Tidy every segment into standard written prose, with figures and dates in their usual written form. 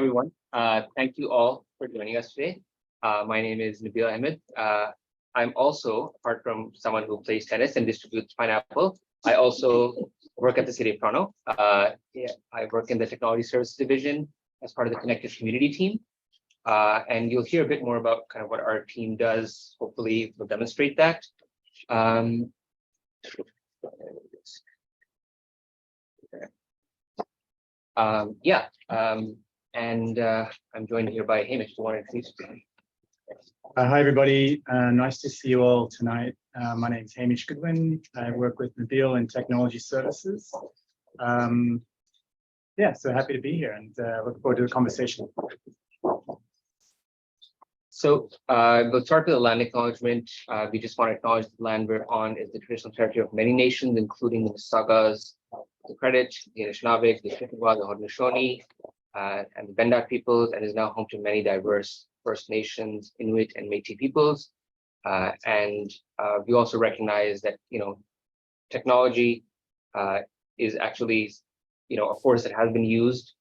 everyone. Thank you all for joining us today. My name is Nabeel Ahmed. I'm also, apart from someone who plays tennis and distributes pineapple, I also work at the City of Toronto. I work in the Technology Services Division as part of the Connected Community team. And you'll hear a bit more about kind of what our team does. Hopefully, we'll demonstrate that. I'm joined here by Hamish. Do you want to introduce yourself? Hi, everybody. Nice to see you all tonight. My name is Hamish Goodwin. I work with Nabeel in Technology Services. So happy to be here and look forward to the conversation. So we'll start with the land acknowledgement. We just want to acknowledge the land we're on is the traditional territory of many nations, including the Mississaugas, the Credit, the Anishinaabe, the Chippewa, the Haudenosaunee, and the Wendat peoples, and is now home to many diverse First Nations, Inuit, and Métis peoples. We also recognize that technology is actually a force that has been used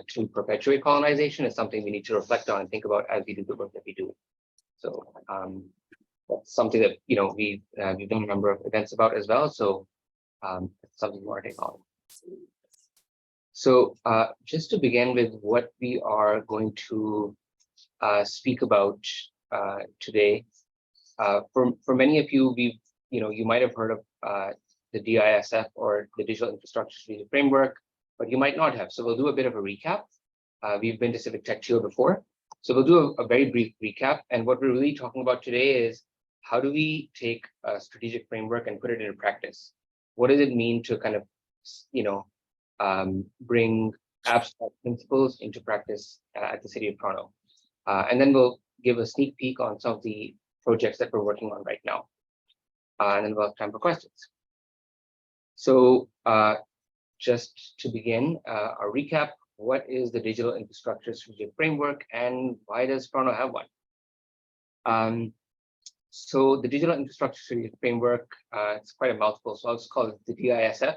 to perpetuate colonization. Is something we need to reflect on and think about as we do the work that we do. So that's something that we've done a number of events about as well. So it's something we want to take on. So just to begin with, what we are going to speak about today. For many of you, you might have heard of the DISF or the Digital Infrastructure Strategic Framework, but you might not have. So we'll do a bit of a recap. We've been to Civic Tech Toronto before, so we'll do a very brief recap. And what we're really talking about today is how do we take a strategic framework and put it into practice? What does it mean to kind of bring abstract principles into practice at the City of Toronto? And then we'll give a sneak peek on some of the projects that we're working on right now. And then we'll have time for questions. So just to begin, a recap, what is the Digital Infrastructure Strategic Framework and why does Toronto have one? So the Digital Infrastructure Strategic Framework, it's quite a mouthful, so I'll just call it the DISF.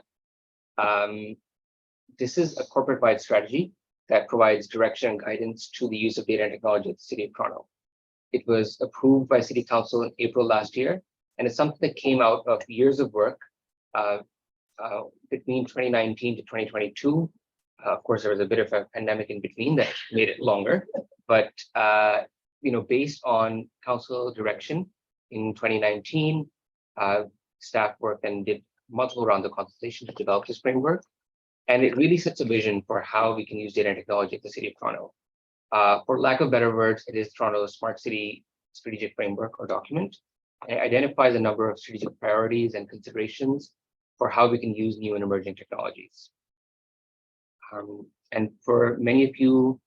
This is a corporate-wide strategy that provides direction and guidance to the use of data and technology at the City of Toronto. It was approved by City Council in April last year, and it's something that came out of years of work between 2019 to 2022. Of course, there was a bit of a pandemic in between that made it longer, but based on council direction in 2019, staff worked and did multiple rounds of consultation to develop this framework. And it really sets a vision for how we can use data and technology at the City of Toronto. For lack of better words, it is Toronto's Smart City Strategic Framework or document. It identifies a number of strategic priorities and considerations for how we can use new and emerging technologies. And for many of you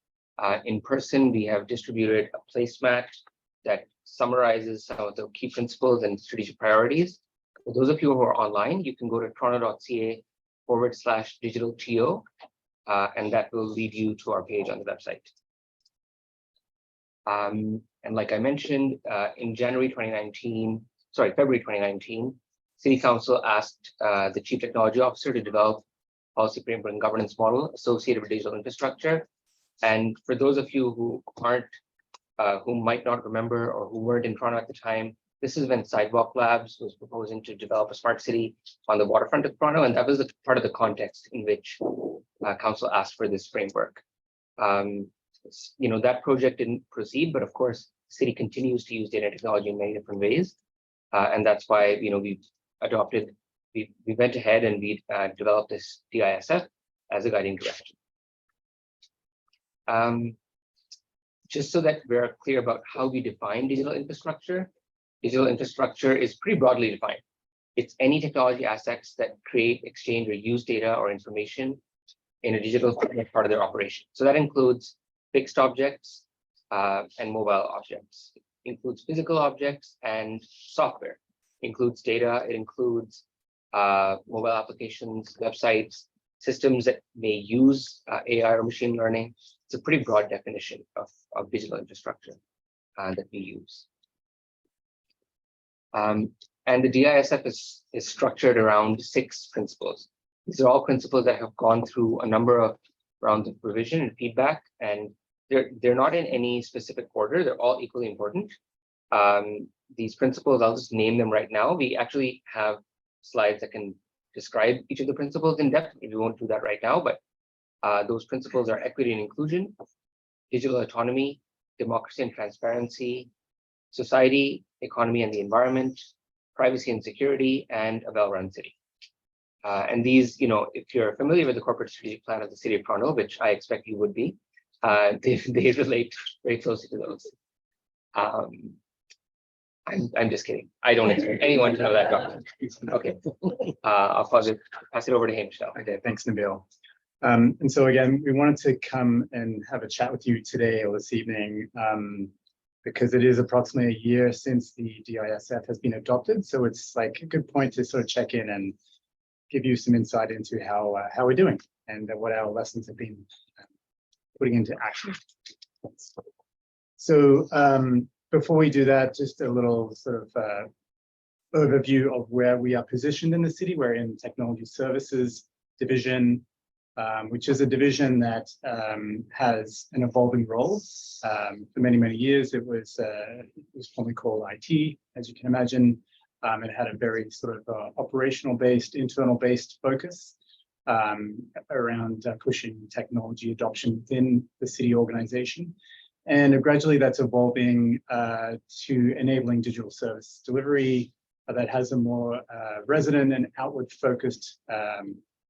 in person, we have distributed a placemat that summarizes some of the key principles and strategic priorities. For those of you who are online, you can go to toronto.ca/digitalto, and that will lead you to our page on the website. And like I mentioned, in February 2019, City Council asked the Chief Technology Officer to develop policy framework and governance model associated with digital infrastructure. And for those of you who might not remember or who weren't in Toronto at the time, this is when Sidewalk Labs was proposing to develop a smart city on the waterfront of Toronto, and that was part of the context in which council asked for this framework. That project didn't proceed, but of course, the city continues to use data technology in many different ways, and that's why we went ahead and we developed this DISF as a guiding direction. Just so that we're clear about how we define digital infrastructure. Digital infrastructure is pretty broadly defined. It's any technology assets that create, exchange, or use data or information in a digital part of their operation. So that includes fixed objects and mobile objects. It includes physical objects and software. It includes data. It includes mobile applications, websites, systems that may use AI or machine learning. It's a pretty broad definition of digital infrastructure that we use. And the DISF is structured around 6 principles. These are all principles that have gone through a number of rounds of revision and feedback, and they're not in any specific order. They're all equally important. These principles, I'll just name them right now. We actually have slides that can describe each of the principles in depth. We won't do that right now, but those principles are equity and inclusion, digital autonomy, democracy and transparency, society, economy and the environment, privacy and security, and a well-run city. And these, if you're familiar with the corporate strategic plan of the City of Toronto, which I expect you would be, they relate very closely to those. I'm just kidding. I don't expect anyone to know that document. Okay. I'll pass it over to Hamish now. Okay, thanks, Nabeel. And so again, we wanted to come and have a chat with you today or this evening because it is approximately a year since the DISF has been adopted. So it's like a good point to sort of check in and give you some insight into how we're doing and what our lessons have been putting into action. So before we do that, just a little sort of overview of where we are positioned in the city. We're in Technology Services Division, which is a division that has an evolving role. For many, many years, it was formerly called IT, as you can imagine. It had a very sort of operational-based, internal-based focus around pushing technology adoption within the city organization. And gradually that's evolving to enabling digital service delivery that has a more resident and outward-focused,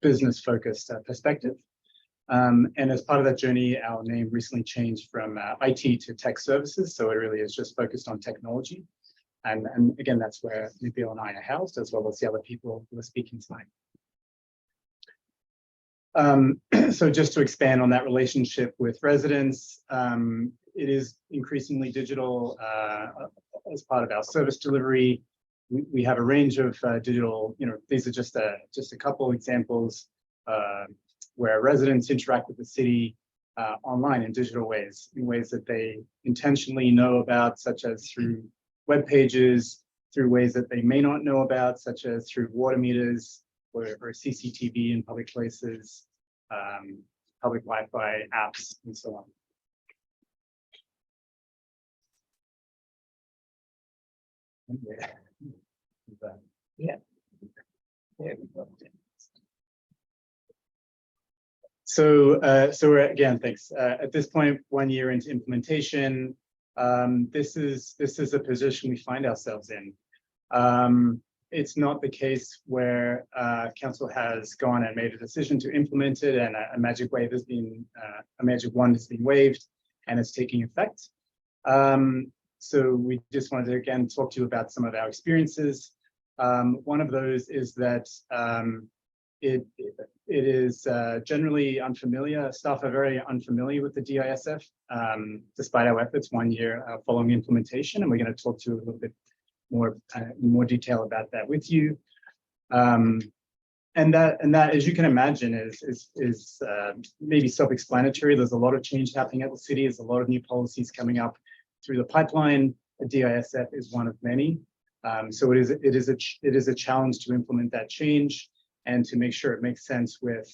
business-focused perspective. And as part of that journey, our name recently changed from IT to tech services. So it really is just focused on technology. And again, that's where Nabeel and I are housed, as well as the other people who are speaking tonight. So just to expand on that relationship with residents, it is increasingly digital as part of our service delivery. We have a range of digital, these are just a couple examples where residents interact with the city online in digital ways, in ways that they intentionally know about, such as through web pages, through ways that they may not know about, such as through water meters or CCTV in public places, public Wi-Fi apps, and so on. Yeah. So we're again, thanks. At this point, 1 year into implementation, this is a position we find ourselves in. It's not the case where council has gone and made a decision to implement it, and a magic wand has been waved, and it's taking effect. So we just wanted to again talk to you about some of our experiences. One of those is that it is generally unfamiliar. Staff are very unfamiliar with the DISF, despite our efforts 1 year following implementation, and we're going to talk to you a little bit more detail about that with you. And that, as you can imagine, is maybe self-explanatory. There's a lot of change happening at the city. There's a lot of new policies coming up through the pipeline. The DISF is one of many. So it is a challenge to implement that change and to make sure it makes sense with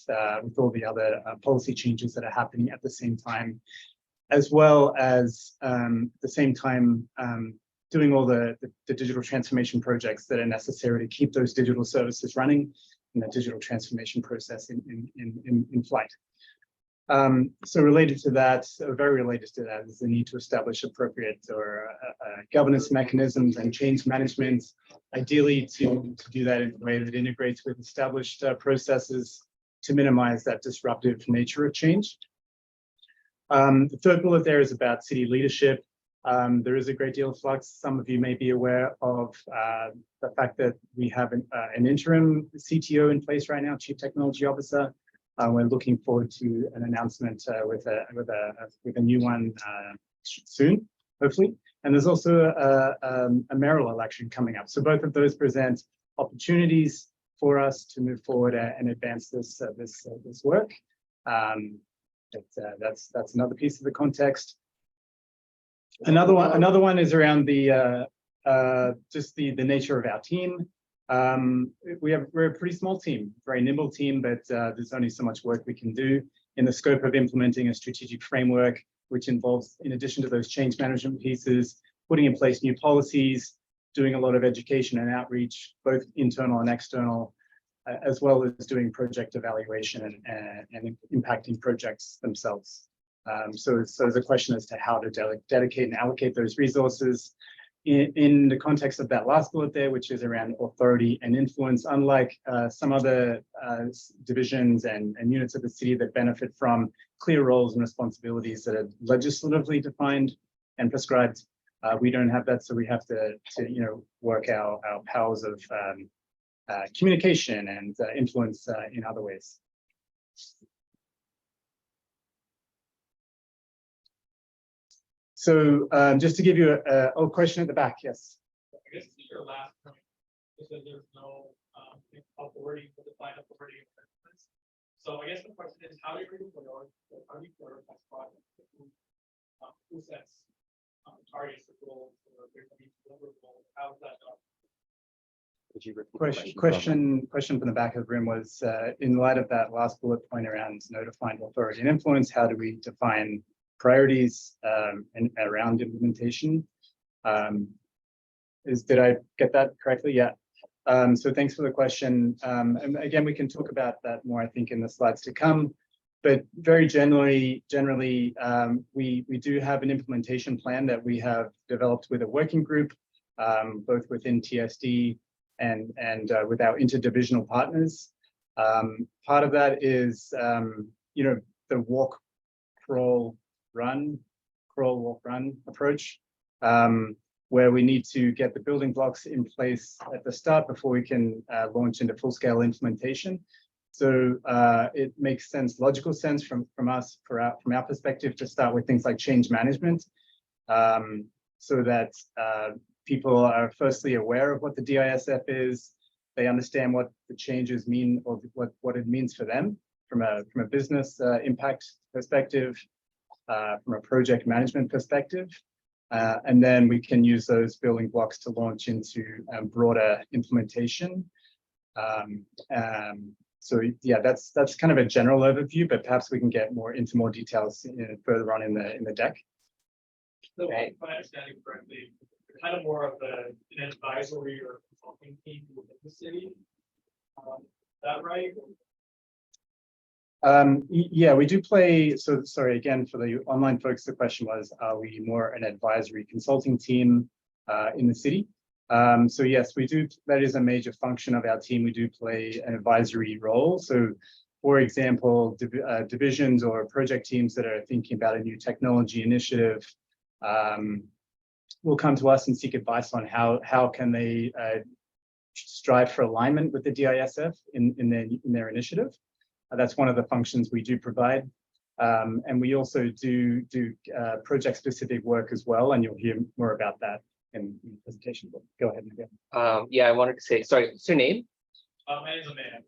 all the other policy changes that are happening at the same time, as well as at the same time doing all the digital transformation projects that are necessary to keep those digital services running and the digital transformation process in flight. So related to that, very related to that, is the need to establish appropriate governance mechanisms and change management, ideally to do that in a way that integrates with established processes to minimize that disruptive nature of change. The third bullet there is about city leadership. There is a great deal of flux. Some of you may be aware of the fact that we have an interim CTO in place right now, Chief Technology Officer. We're looking forward to an announcement with a new one soon, hopefully. And there's also a mayoral election coming up. So both of those present opportunities for us to move forward and advance this work. That's another piece of the context. Another one is around just the nature of our team. We're a pretty small team, very nimble team, but there's only so much work we can do. in the scope of implementing a strategic framework, which involves, in addition to those change management pieces, putting in place new policies, doing a lot of education and outreach, both internal and external, as well as doing project evaluation and impacting projects themselves. So the question as to how to dedicate and allocate those resources in the context of that last bullet there, which is around authority and influence. Unlike some other divisions and units of the city that benefit from clear roles and responsibilities that are legislatively defined and prescribed, we don't have that, so we have to work our powers of communication and influence in other ways. So just to give you a question at the back, yes. I guess your last point is that there's no authority to define authority. So I guess the question is, how do you prioritize projects? Who sets targets for goals or deliverables? How is that done? Would you repeat the Question from the back of the room was, in light of that last bullet point around no defined authority and influence, how do we define priorities and around implementation? Did I get that correctly? Yeah. So thanks for the question. And again, we can talk about that more, I think, in the slides to come. But very generally, we do have an implementation plan that we have developed with a working group, both within TSD and with our interdivisional partners. Part of that is, the walk, crawl, walk, run approach, where we need to get the building blocks in place at the start before we can launch into full-scale implementation. So it makes sense, logical sense from our perspective, to start with things like change management, so that people are firstly aware of what the DISF is. They understand what the changes mean, or what it means for them from a business impact perspective, from a project management perspective, and then we can use those building blocks to launch into broader implementation. So yeah, that's kind of a general overview, but perhaps we can get into more details further on in the deck. So if I understand you correctly, you're kind of more of an advisory or consulting team within the city. Is that right? Yeah, we do play. So sorry, again, for the online folks, the question was, are we more an advisory consulting team in the city? So yes, we do. That is a major function of our team. We do play an advisory role. So for example, divisions or project teams that are thinking about a new technology initiative will come to us and seek advice on how can they strive for alignment with the DISF in their initiative. That's one of the functions we do provide. And we also do project-specific work as well, and you'll hear more about that in the presentation. But go ahead, Nabeel. Yeah, I wanted to say, sorry, what's your name? My name is Ahmed.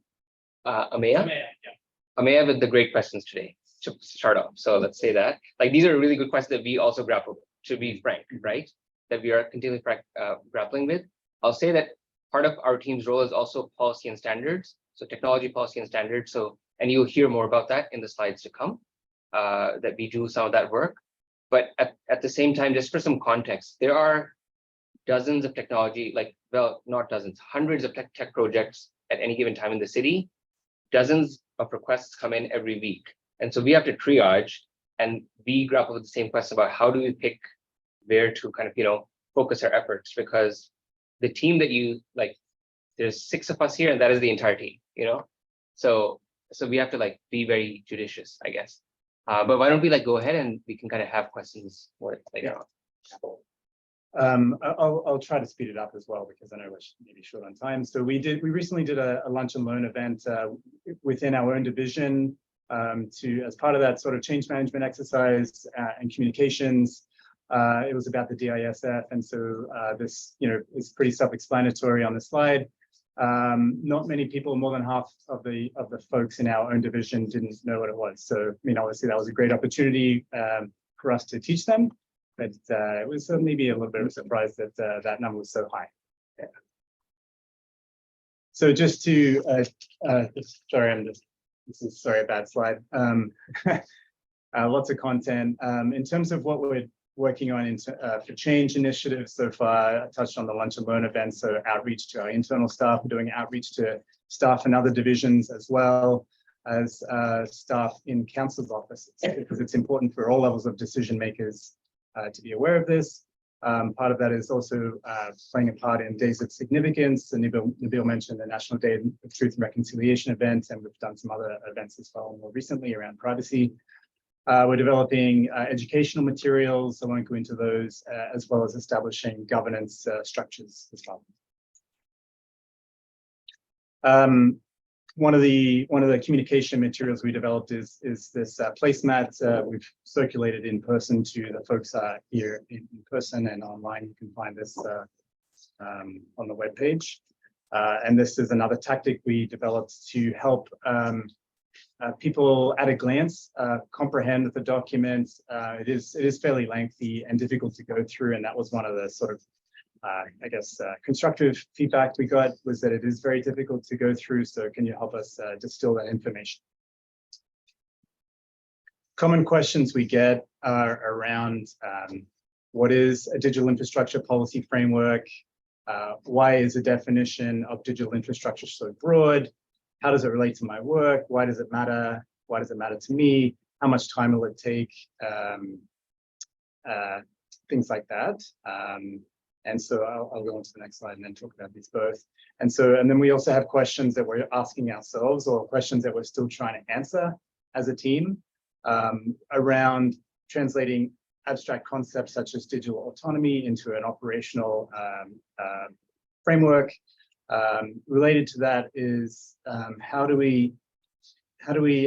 Amaya? Yeah. Amaya with the great questions today to start off. So let's say that. Like, these are really good questions that we also grapple with, to be frank, right? That we are continually grappling with. I'll say that part of our team's role is also policy and standards. So technology policy and standards. So, and you'll hear more about that in the slides to come, that we do some of that work. But at the same time, just for some context, there are dozens of technology, well, not dozens, hundreds of tech projects at any given time in the city. Dozens of requests come in every week. And so we have to triage, and we grapple with the same question about how do we pick where to kind of, focus our efforts, because the team that you there's 6 of us here, and that is the entire team, So we have to be very judicious, I guess. But why don't we go ahead and we can kind of have questions more later on. I'll try to speed it up as well, because I know we're maybe short on time. So we recently did a lunch and learn event within our own division as part of that sort of change management exercise and communications. It was about the DISF, and so this is pretty self-explanatory on the slide. Not many people, more than half of the folks in our own division didn't know what it was. So I mean, obviously that was a great opportunity for us to teach them, but it was maybe a little bit of a surprise that that number was so high. Yeah. So just to sorry, I'm just This is, sorry, a bad slide. Lots of content. In terms of what we're working on for change initiatives so far, I touched on the lunch and learn events, so outreach to our internal staff. We're doing outreach to staff in other divisions as well as staff in council's offices, because it's important for all levels of decision makers to be aware of this. Part of that is also playing a part in Days of Significance. And Nabeel mentioned the National Day of Truth and Reconciliation event, and we've done some other events as well more recently around privacy. We're developing educational materials. I won't go into those, as well as establishing governance structures as well. One of the communication materials we developed is this placemat. We've circulated in person to the folks here in person and online. You can find this on the webpage. And this is another tactic we developed to help people at a glance comprehend the document. It is fairly lengthy and difficult to go through, and that was one of the sort of constructive feedback we got, was that it is very difficult to go through. So can you help us distill that information? Common questions we get are around what is a digital infrastructure policy framework? Why is the definition of digital infrastructure so broad? How does it relate to my work? Why does it matter? Why does it matter to me? How much time will it take? Things like that. And so I'll go on to the next slide and then talk about these both. And then we also have questions that we're asking ourselves, or questions that we're still trying to answer as a team, around translating abstract concepts such as digital autonomy into an operational framework. Related to that is how do we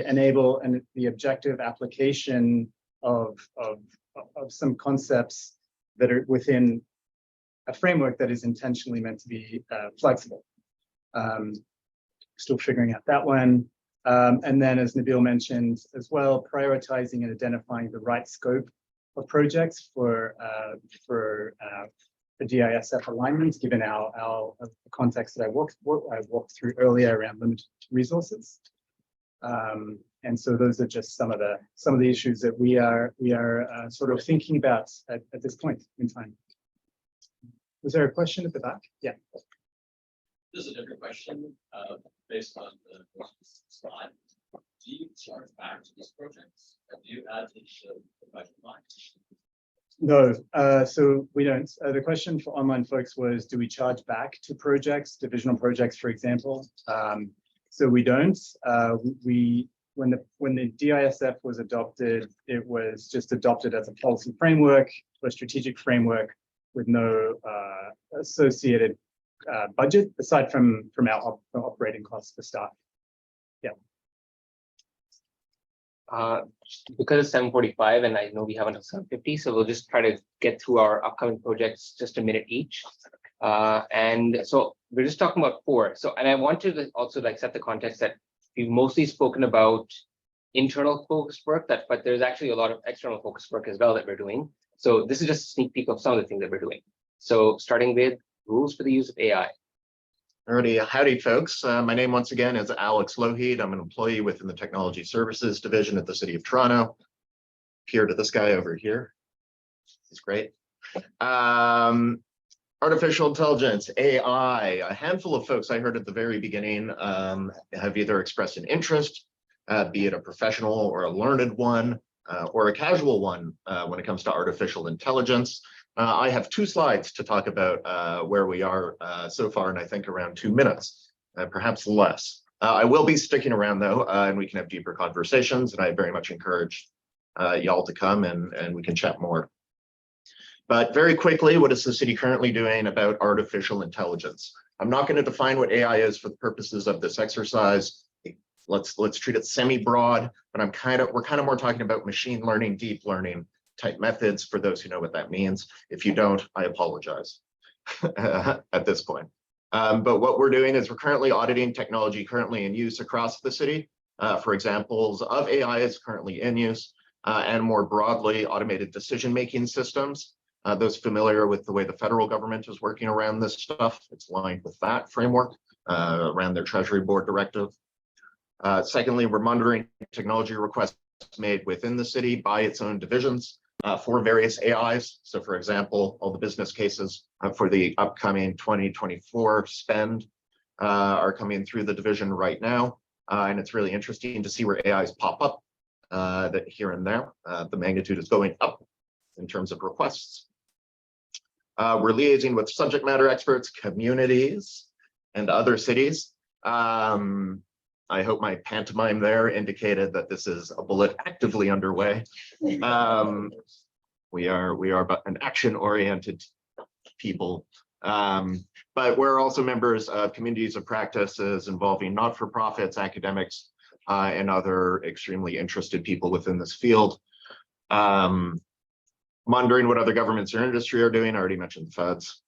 enable the objective application of some concepts that are within a framework that is intentionally meant to be flexible. Still figuring out that one. And then, as Nabeel mentioned as well, prioritizing and identifying the right scope of projects for DISF alignment, given our context that I walked through earlier around limited resources. And so those are just some of the issues that we are sort of thinking about at this point in time. Was there a question at the back? Yeah. This is a different question based on the slide. Do you charge back to these projects? And do you add to the budget line? No, so we don't. The question for online folks was, do we charge back to projects, divisional projects, for example? So we don't. When the DISF was adopted, it was just adopted as a policy framework, a strategic framework with no associated budget aside from our operating costs for staff. Yeah. Because it's 7:45 and I know we have until 7:50, so we'll just try to get through our upcoming projects just a minute each. And so we're just talking about 4. So, and I want to also set the context that we've mostly spoken about internal focus work, but there's actually a lot of external focus work as well that we're doing. So this is just a sneak peek of some of the things that we're doing. So starting with rules for the use of AI. Alrighty, howdy folks. My name once again is Alex Lougheed. I'm an employee within the Technology Services Division at the City of Toronto. Peer to this guy over here. He's great. Artificial intelligence, AI. A handful of folks I heard at the very beginning have either expressed an interest, be it a professional or a learned one, or a casual one when it comes to artificial intelligence. I have 2 slides to talk about where we are so far, and I think around 2 minutes, perhaps less. I will be sticking around though, and we can have deeper conversations, and I very much encourage y'all to come and we can chat more. But very quickly, what is the city currently doing about artificial intelligence? I'm not going to define what AI is for the purposes of this exercise. Let's treat it semi-broad, but we're kind of more talking about machine learning, deep learning type methods for those who know what that means. If you don't, I apologize at this point. But what we're doing is we're currently auditing technology currently in use across the city for examples of AI is currently in use, and more broadly, automated decision-making systems. Those familiar with the way the federal government is working around this stuff, it's aligned with that framework around their Treasury Board directive. Secondly, we're monitoring technology requests made within the city by its own divisions for various AIs. So for example, all the business cases for the upcoming 2024 spend are coming through the division right now. And it's really interesting to see where AIs pop up that here and there. The magnitude is going up in terms of requests. We're liaising with subject matter experts, communities, and other cities. I hope my pantomime there indicated that this is a bullet actively underway. We are about an action-oriented people, but we're also members of communities of practices involving not-for-profits, academics, and other extremely interested people within this field. Monitoring what other governments or industry are doing. I already mentioned the feds.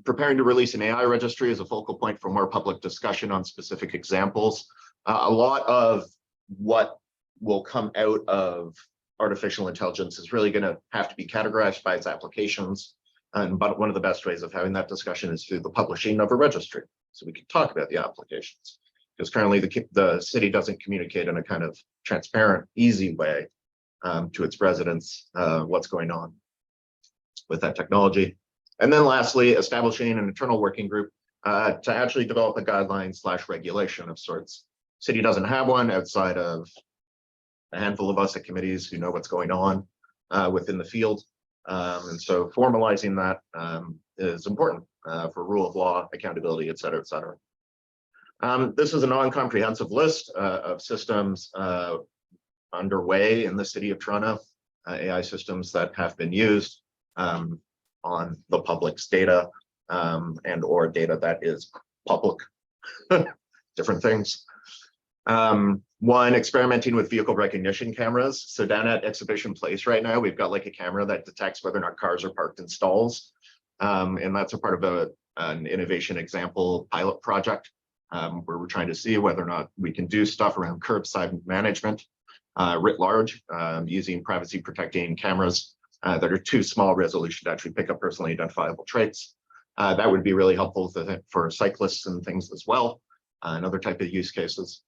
Preparing to release an AI registry as a focal point for more public discussion on specific examples. A lot of what will come out of artificial intelligence is really going to have to be categorized by its applications. But one of the best ways of having that discussion is through the publishing of a registry. So we can talk about the applications. Because currently the city doesn't communicate in a kind of transparent, easy way to its residents what's going on with that technology. And then lastly, establishing an internal working group to actually develop a guideline/regulation of sorts. City doesn't have one outside of a handful of us at committees who know what's going on within the field. And so formalizing that is important for rule of law, accountability, et cetera, et cetera. This is a non-comprehensive list of systems underway in the city of Toronto, AI systems that have been used on the public's data and or data that is public, different things. One, experimenting with vehicle recognition cameras. So down at Exhibition Place right now, we've got like a camera that detects whether or not cars are parked in stalls. And that's a part of an innovation example pilot project where we're trying to see whether or not we can do stuff around curbside management writ large using privacy protecting cameras that are too small resolution to actually pick up personally identifiable traits. That would be really helpful for cyclists and things as well, and other type of use cases.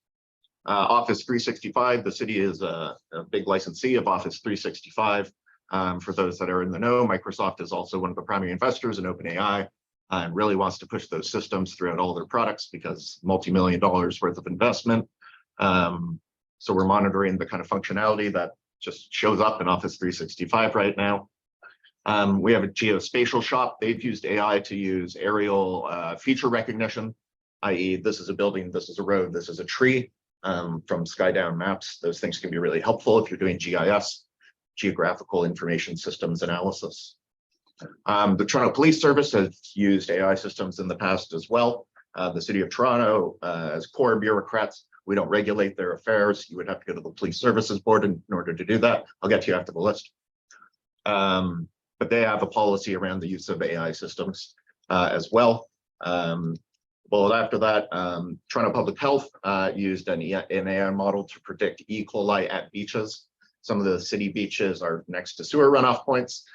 Office 365, the city is a big licensee of Office 365. For those that are in the know, Microsoft is also one of the primary investors in OpenAI and really wants to push those systems throughout all their products because multi-million dollars worth of investment. So we're monitoring the kind of functionality that just shows up in Office 365 right now. We have a geospatial shop. They've used AI to use aerial feature recognition, i.e. this is a building, this is a road, this is a tree from sky down maps. Those things can be really helpful if you're doing GIS, geographical information systems analysis. The Toronto Police Service has used AI systems in the past as well. The City of Toronto, as core bureaucrats, we don't regulate their affairs. You would have to go to the Police Services Board in order to do that. I'll get to you after the list. But they have a policy around the use of AI systems as well. Well, after that, Toronto Public Health used an AI model to predict E. coli at beaches. Some of the city beaches are next to sewer runoff points,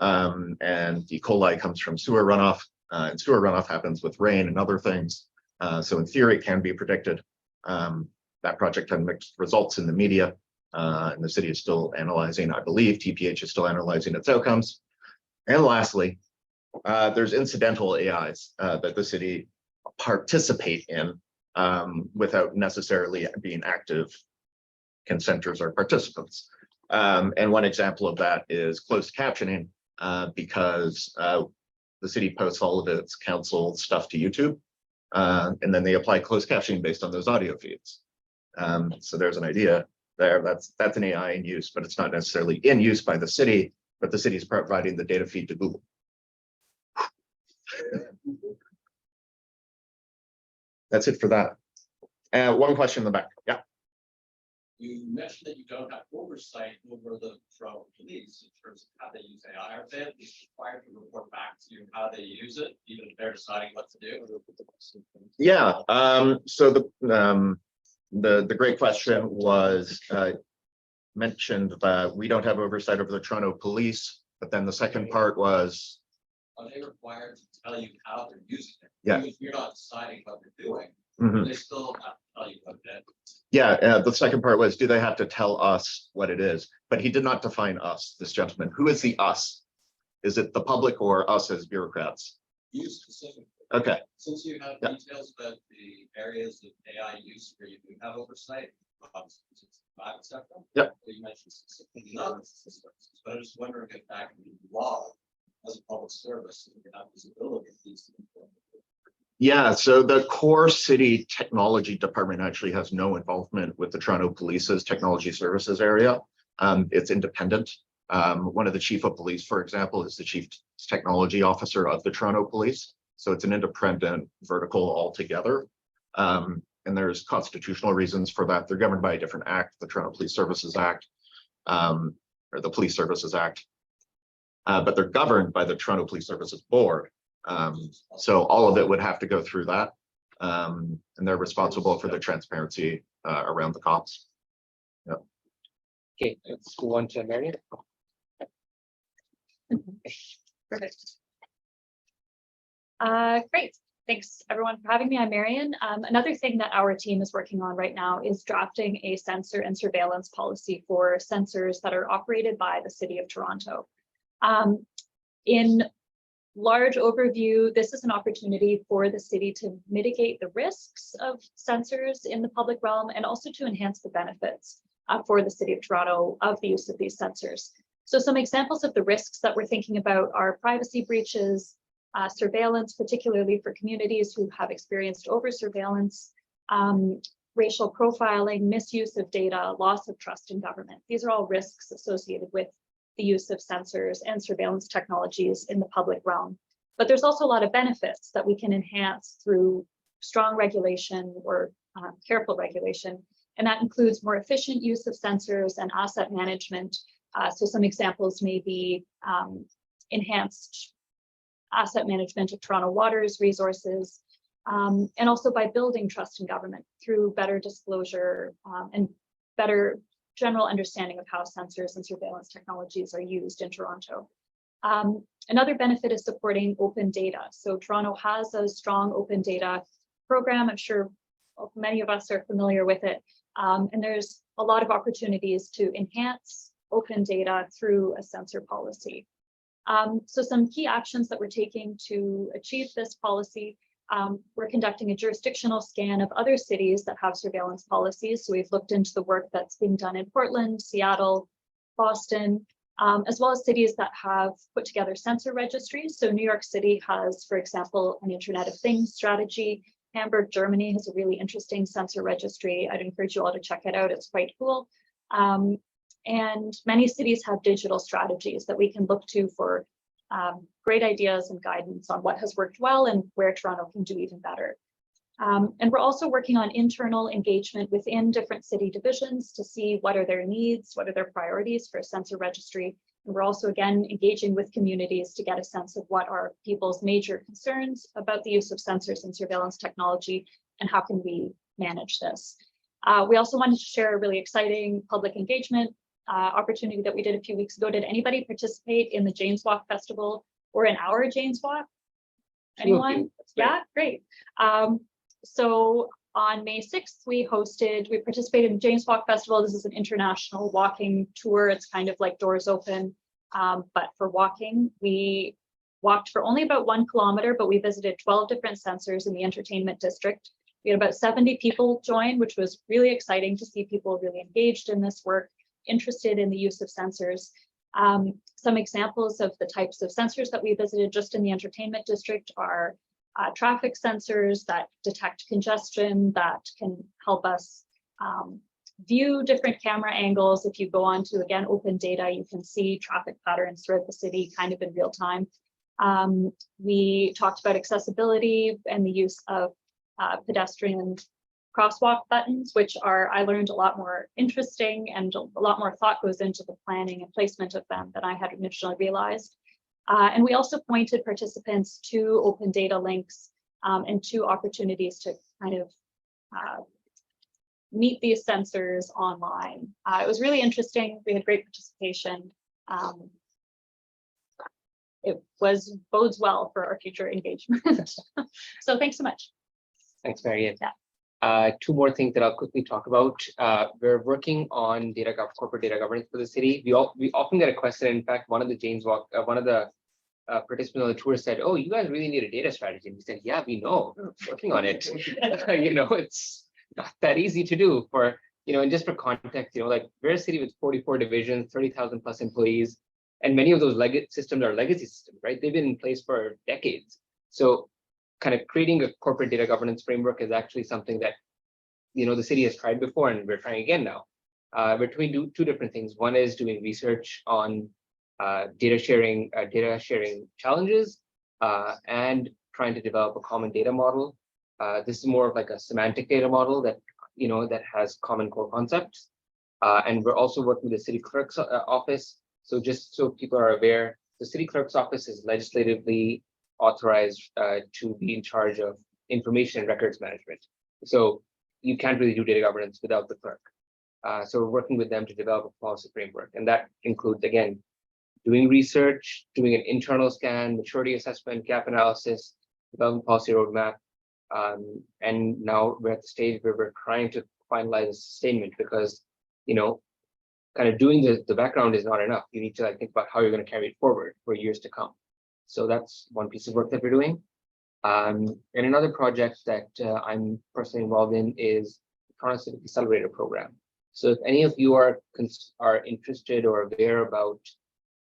and E. coli comes from sewer runoff, and sewer runoff happens with rain and other things. So in theory, it can be predicted. That project had mixed results in the media, and the city is still analyzing, I believe, TPH is still analyzing its outcomes. And lastly, there's incidental AIs that the city participate in without necessarily being active consenters or participants. And one example of that is closed captioning, because the city posts all of its council stuff to YouTube, and then they apply closed captioning based on those audio feeds. So there's an idea there. That's an AI in use, but it's not necessarily in use by the city, but the city is providing the data feed to Google. That's it for that. One question in the back. Yeah. You mentioned that you don't have oversight over the Toronto police in terms of how they use AI. Are they at least required to report back to you how they use it, even if they're deciding what to do? Yeah. So the great question was mentioned that we don't have oversight over the Toronto police, but then the second part was, Are they required to tell you how they're using it? Yeah. Even if you're not deciding what they're doing, Mhm. they still have to tell you what it is. Yeah, the second part was, do they have to tell us what it is? But he did not define us, this gentleman. Who is the us? Is it the public or us as bureaucrats? You specifically, Okay, since you have Yeah. details about the areas of AI use where you do have oversight, since it's private sector. Yep. You mentioned specifically not systems, but I'm just wondering if that can be law as a public service, if you have visibility of these things. yeah, so the core city technology department actually has no involvement with the Toronto Police's technology services area. It's independent. One of the chief of police, for example, is the chief technology officer of the Toronto Police. So it's an independent vertical altogether. And there's constitutional reasons for that. They're governed by a different act, the Toronto Police Services Act, or the Police Services Act. But they're governed by the Toronto Police Services Board. So all of it would have to go through that. And they're responsible for the transparency around the cops. Okay, let's go on to Marion. Perfect. Great. Thanks everyone for having me. I'm Marion. Another thing that our team is working on right now is drafting a sensor and surveillance policy for sensors that are operated by the City of Toronto. In large overview, this is an opportunity for the city to mitigate the risks of sensors in the public realm and also to enhance the benefits for the City of Toronto of the use of these sensors. So some examples of the risks that we're thinking about are privacy breaches, surveillance, particularly for communities who have experienced over surveillance, racial profiling, misuse of data, loss of trust in government. These are all risks associated with the use of sensors and surveillance technologies in the public realm. But there's also a lot of benefits that we can enhance through strong regulation or careful regulation. And that includes more efficient use of sensors and asset management. So some examples may be enhanced asset management of Toronto Water's resources, and also by building trust in government through better disclosure and better general understanding of how sensors and surveillance technologies are used in Toronto. Another benefit is supporting open data. So Toronto has a strong open data program. I'm sure many of us are familiar with it. And there's a lot of opportunities to enhance open data through a sensor policy. So some key actions that we're taking to achieve this policy, we're conducting a jurisdictional scan of other cities that have surveillance policies. So we've looked into the work that's being done in Portland, Seattle, Boston, as well as cities that have put together sensor registries. So New York City has, for example, an Internet of Things strategy. Hamburg, Germany has a really interesting sensor registry. I'd encourage you all to check it out. It's quite cool. And many cities have digital strategies that we can look to for great ideas and guidance on what has worked well and where Toronto can do even better. And we're also working on internal engagement within different city divisions to see what are their needs, what are their priorities for a sensor registry. And we're also, again, engaging with communities to get a sense of what are people's major concerns about the use of sensors and surveillance technology and how can we manage this. We also wanted to share a really exciting public engagement opportunity that we did a few weeks ago. Did anybody participate in the Janes Walk Festival or in our Janes Walk? Anyone? Yeah, great. So on May 6th, we participated in Janes Walk Festival. This is an international walking tour. It's kind of like doors open, but for walking. We walked for only about 1 kilometer, but we visited 12 different sensors in the entertainment district. We had about 70 people join, which was really exciting to see people really engaged in this work, interested in the use of sensors. Some examples of the types of sensors that we visited just in the entertainment district are traffic sensors that detect congestion, that can help us view different camera angles. If you go on to, again, open data, you can see traffic patterns throughout the city kind of in real time. We talked about accessibility and the use of pedestrian crosswalk buttons, which are, I learned, a lot more interesting, and a lot more thought goes into the planning and placement of them than I had initially realized. And we also pointed participants to open data links and to opportunities to kind of meet these sensors online. It was really interesting. We had great participation. It bodes well for our future engagement. So thanks so much. Thanks, Marion. Yeah. Two more things that I'll quickly talk about. We're working on corporate data governance for the city. We often get a question. In fact, one of the participants on the tour said, "Oh, you guys really need a data strategy." And we said, "Yeah, we know. We're working on it." It's not that easy to do. And just for context, like we're a city with 44 divisions, 30,000 plus employees, and many of those systems are legacy systems, right? They've been in place for decades. So kind of creating a corporate data governance framework is actually something that, the city has tried before, and we're trying again now. We're doing two different things. One is doing research on data sharing challenges, and trying to develop a common data model. This is more of like a semantic data model that has common core concepts. And we're also working with the city clerk's office. So just so people are aware, the city clerk's office is legislatively authorized to be in charge of information and records management. So you can't really do data governance without the clerk. So we're working with them to develop a policy framework. And that includes, again, doing research, doing an internal scan, maturity assessment, gap analysis, developing policy roadmap. And now we're at the stage where we're trying to finalize a sustainment, because, kind of doing the background is not enough. You need to think about how you're going to carry it forward for years to come. So that's one piece of work that we're doing. And another project that I'm personally involved in is the Toronto Civic Accelerator program. So if any of you are interested or aware about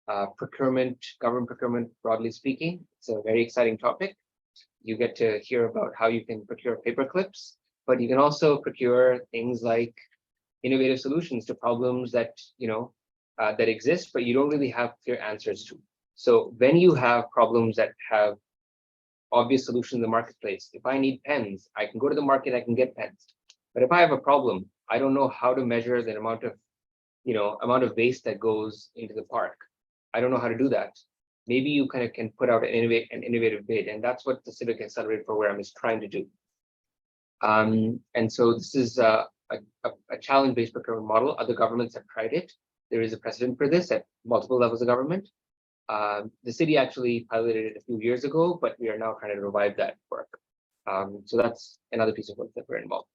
government procurement, broadly speaking, it's a very exciting topic. You get to hear about how you can procure paper clips, but you can also procure things like innovative solutions to problems that that exist, but you don't really have clear answers to. So when you have problems that have obvious solutions in the marketplace, if I need pens, I can go to the market, I can get pens. But if I have a problem, I don't know how to measure the amount of waste that goes into the park. I don't know how to do that. Maybe you kind of can put out an innovative bid, and that's what the Civic Accelerator program is trying to do. And so this is a challenge-based procurement model. Other governments have tried it. There is a precedent for this at multiple levels of government. The city actually piloted it a few years ago, but we are now trying to revive that work. So that's another piece of work that we're involved.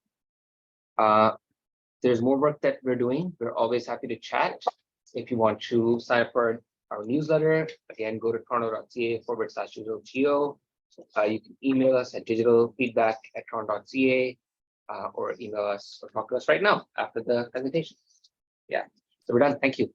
There's more work that we're doing. We're always happy to chat. If you want to sign up for our newsletter, again, go to toronto.ca/digital-geo. You can email us at digitalfeedback@toronto.ca, or email us or talk to us right now after the presentation. Yeah, so we're done. Thank you.